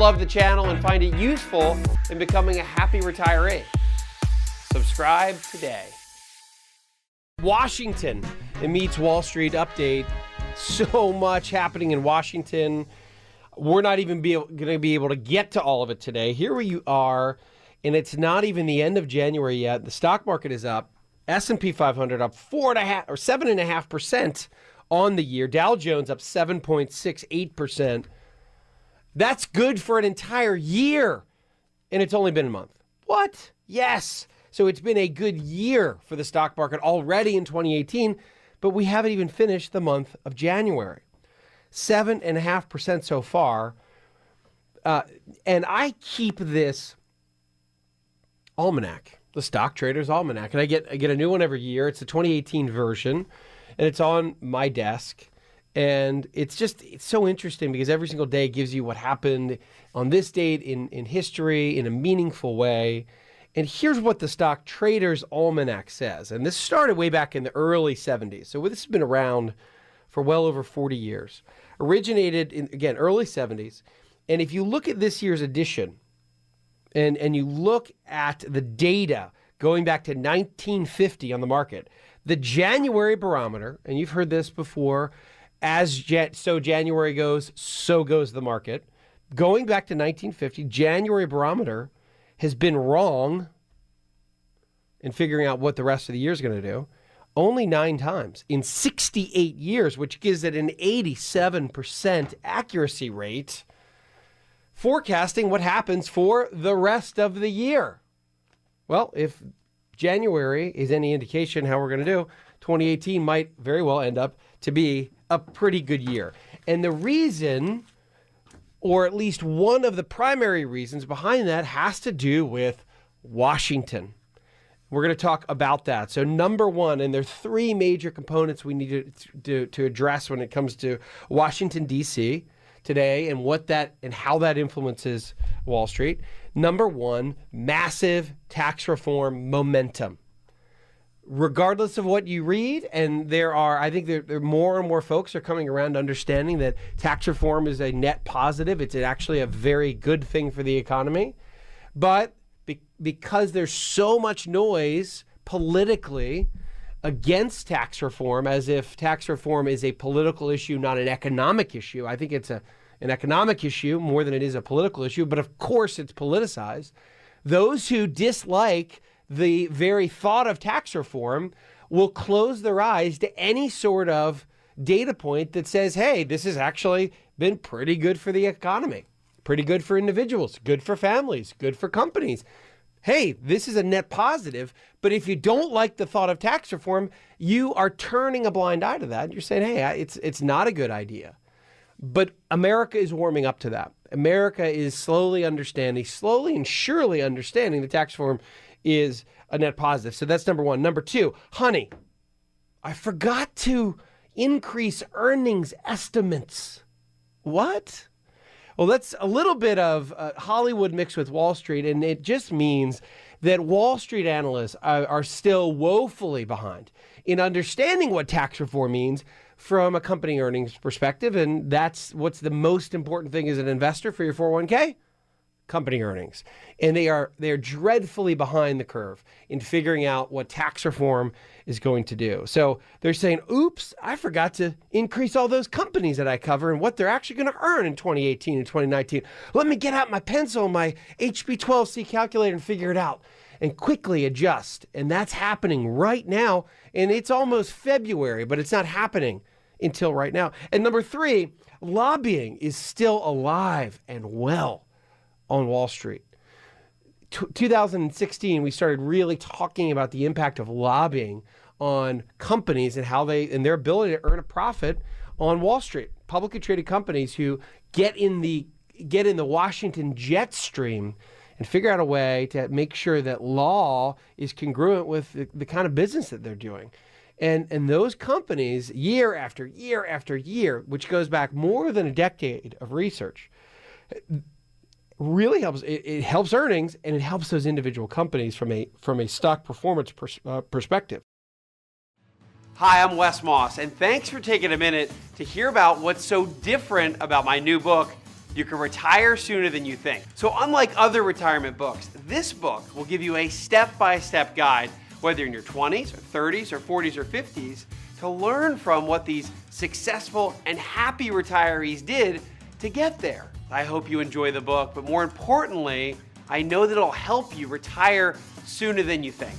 love the channel and find it useful in becoming a happy retiree. Subscribe today. Washington, it meets Wall Street update. So much happening in Washington. We're not even going to be able to get to all of it today. Here we are, and it's not even the end of January yet. The stock market is up. S&P 500 up 4.5 or 7.5% on the year. Dow Jones up 7.68%. That's good for an entire year, and it's only been a month. What? Yes. So it's been a good year for the stock market already in 2018, but we haven't even finished the month of January. 7.5% so far. And I keep this almanac, the Stock Trader's Almanac, and I get a new one every year. It's the 2018 version, and it's on my desk. And it's so interesting because every single day gives you what happened on this date in history in a meaningful way. And here's what the Stock Trader's Almanac says. And this started way back in the early 70s. So this has been around for well over 40 years. Originated in, again, early 70s. And if you look at this year's edition and you look at the data going back to 1950 on the market, the January barometer, and you've heard this before, so January goes, so goes the market. Going back to 1950, January barometer has been wrong in figuring out what the rest of the year is going to do only 9 times in 68 years, which gives it an 87% accuracy rate, forecasting what happens for the rest of the year. Well, if January is any indication how we're going to do, 2018 might very well end up to be a pretty good year. And the reason, or at least one of the primary reasons behind that, has to do with Washington. We're going to talk about that. So number one, and there are 3 major components we need to address when it comes to Washington, D.C. today and how that influences Wall Street. Number one, massive tax reform momentum. Regardless of what you read, and I think there more and more folks are coming around to understanding that tax reform is a net positive. It's actually a very good thing for the economy. But because there's so much noise politically against tax reform, as if tax reform is a political issue, not an economic issue. I think it's an economic issue more than it is a political issue, but of course it's politicized. Those who dislike the very thought of tax reform will close their eyes to any sort of data point that says, hey, this has actually been pretty good for the economy, pretty good for individuals, good for families, good for companies. Hey, this is a net positive. But if you don't like the thought of tax reform, you are turning a blind eye to that. You're saying, hey, it's not a good idea. But America is warming up to that. America is slowly and surely understanding the tax reform is a net positive. So that's number one. Number two, honey, I forgot to increase earnings estimates. What? Well, that's a little bit of Hollywood mixed with Wall Street, and it just means that Wall Street analysts are still woefully behind in understanding what tax reform means from a company earnings perspective, and that's what's the most important thing as an investor for your 401k? Company earnings. And they are dreadfully behind the curve in figuring out what tax reform is going to do. So they're saying, oops, I forgot to increase all those companies that I cover and what they're actually going to earn in 2018 and 2019. Let me get out my pencil, my HB12C calculator and figure it out and quickly adjust. And that's happening right now. And it's almost February, but it's not happening until right now. And number three, lobbying is still alive and well on Wall Street. 2016, we started really talking about the impact of lobbying on companies and how their ability to earn a profit on Wall Street. Publicly traded companies who get in the Washington jet stream and figure out a way to make sure that law is congruent with the kind of business that they're doing. And those companies, year after year after year, which goes back more than a decade of research, really helps. It helps earnings, and it helps those individual companies from a stock performance perspective. Hi, I'm Wes Moss, and thanks for taking a minute to hear about what's so different about my new book, You can retire sooner than you think. So unlike other retirement books, this book will give you a step-by-step guide, whether you're in your 20s or 30s or 40s or 50s, to learn from what these successful and happy retirees did to get there. I hope you enjoy the book, but more importantly, I know that it'll help you retire sooner than you think.